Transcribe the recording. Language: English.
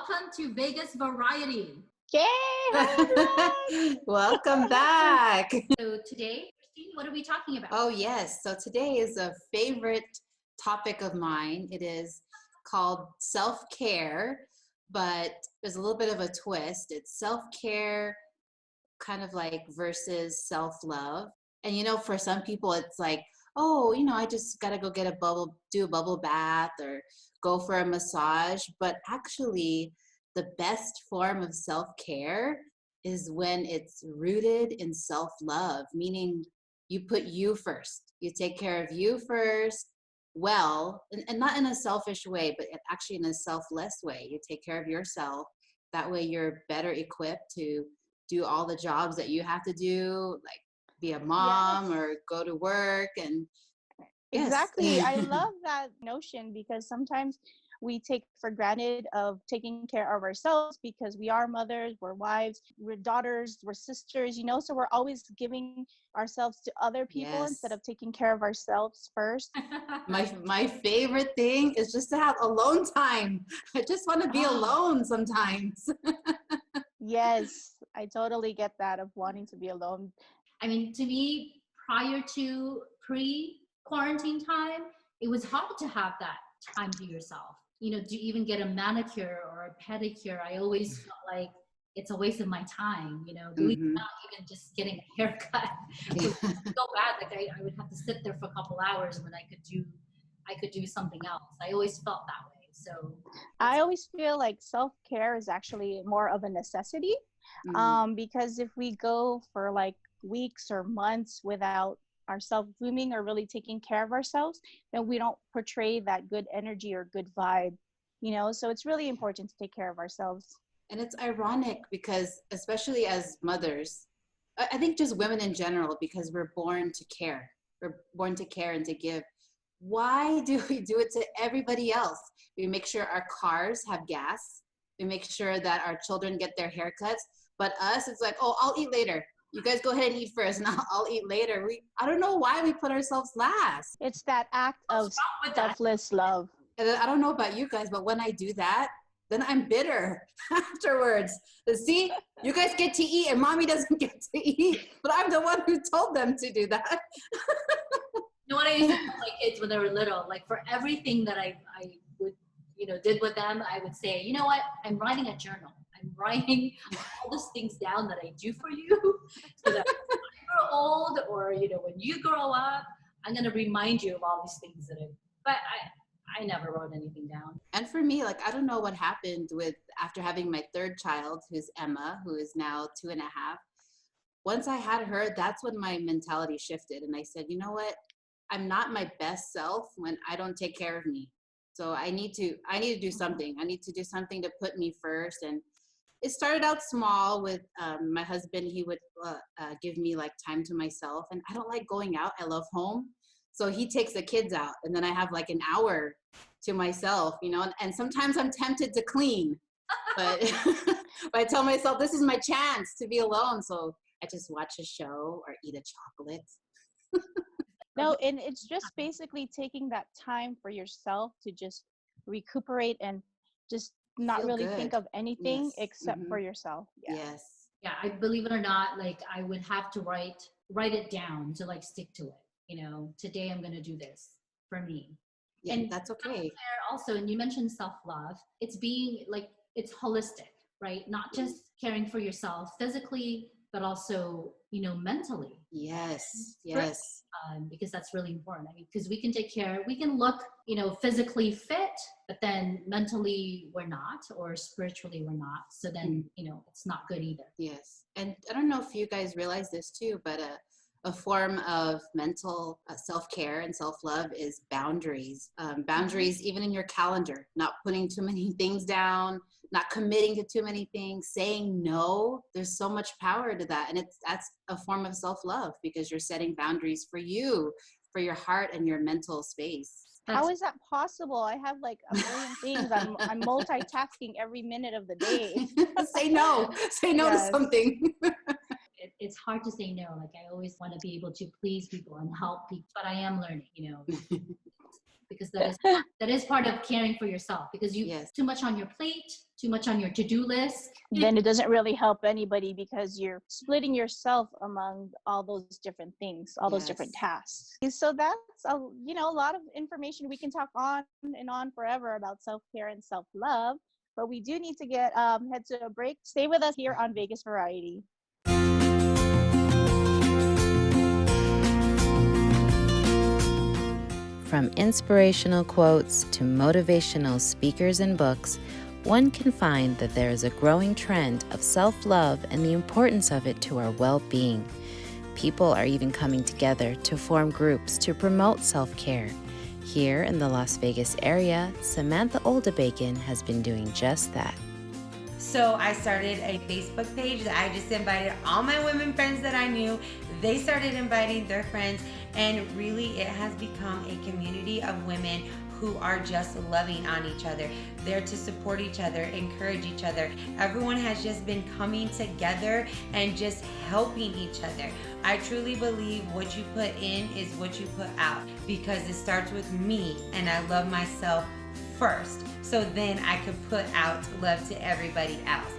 welcome to Vegas Variety. Yay! Hi, Welcome back. So today, Christine, what are we talking about? Oh, yes. So today is a favorite topic of mine. It is called self-care, but there's a little bit of a twist. It's self-care kind of like versus self-love. And, for some people, it's like, oh, I just got to go get do a bubble bath or go for a massage. But actually, the best form of self-care is when it's rooted in self-love, meaning you put you first. You take care of you first, and not in a selfish way, but actually in a selfless way. You take care of yourself. That way you're better equipped to do all the jobs that you have to do, like be a mom or go to work. And Exactly. I love that notion because sometimes we take for granted of taking care of ourselves because we are mothers, we're wives, we're daughters, we're sisters, so we're always giving ourselves to other people instead of taking care of ourselves first. My favorite thing is just to have alone time. I just want to be alone sometimes. Yes, I totally get that of wanting to be alone. I mean, to me, prior to pre-quarantine time, it was hard to have that time to yourself. To even get a manicure or a pedicure, I always felt like it's a waste of my time, believe it or not, even just getting a haircut. It was so bad. Like I would have to sit there for a couple hours when I could do something else. I always felt that way. So I always feel like self-care is actually more of a necessity. Because if we go for like weeks or months without ourselves grooming or really taking care of ourselves, then we don't portray that good energy or good vibe, so it's really important to take care of ourselves. And it's ironic because especially as mothers, I think just women in general, because we're born to care and to give. Why do we do it to everybody else? We make sure our cars have gas. We make sure that our children get their haircuts. But us, it's like, oh, I'll eat later. You guys go ahead and eat first, and I'll eat later. I don't know why we put ourselves last. It's that act of selfless love. And I don't know about you guys, but when I do that, then I'm bitter afterwards. See, you guys get to eat, and mommy doesn't get to eat. But I'm the one who told them to do that. You know what I used to tell my kids when they were little? Like for everything that I would, did with them, I would say, you know what? I'm writing a journal. I'm writing all these things down that I do for you so that when you grow old or, when you grow up, I'm going to remind you of all these things but I never wrote anything down. And for me, like, I don't know what happened after having my third child, who's Emma, who is now 2.5. Once I had her, that's when my mentality shifted. And I said, you know what? I'm not my best self when I don't take care of me. So I need to do something. I need to do something to put me first. And it started out small with my husband. He would give me like time to myself, and I don't like going out. I love home. So he takes the kids out, and then I have like an hour to myself, and sometimes I'm tempted to clean, but, but I tell myself this is my chance to be alone. So I just watch a show or eat a chocolate. No, and it's just basically taking that time for yourself to just recuperate and just not Feel really good. think of anything except for yourself. Yes. Yeah, I believe it or not, like I would have to write it down to like stick to it. Today I'm going to do this for me. Yeah, and that's okay. Also, and you mentioned self-love, it's being like, it's holistic, right? Not just caring for yourself physically, but also, mentally. Yes. Because that's really important. I mean, because we can look, physically fit, but then mentally we're not, or spiritually we're not. So then, it's not good either. Yes. And I don't know if you guys realize this too, but a form of mental self-care and self-love is boundaries. Boundaries, even in your calendar, not putting too many things down, not committing to too many things, saying no. There's so much power to that. And that's a form of self-love because you're setting boundaries for you, for your heart and your mental space. How is that possible? I have like a million things. I'm multitasking every minute of the day. Say no to something. It's hard to say no. Like I always want to be able to please people and help people, but I am learning, because that is part of caring for yourself, because you Yes. too much on your plate, too much on your to-do list. Then it doesn't really help anybody because you're splitting yourself among all those different things, all those different Yes. tasks. So that's a lot of information. We can talk on and on forever about self-care and self-love, but we do need to get head to a break. Stay with us here on Vegas Variety. From inspirational quotes to motivational speakers and books, one can find that there is a growing trend of self-love and the importance of it to our well-being. People are even coming together to form groups to promote self-care. Here in the Las Vegas area, Samantha Oldebacon has been doing just that. So I started a Facebook page that I just invited all my women friends that I knew. They started inviting their friends, and really it has become a community of women who are just loving on each other, there to support each other, encourage each other. Everyone has just been coming together and just helping each other. I truly believe what you put in is what you put out, because it starts with me, and I love myself first, so then I could put out love to everybody else.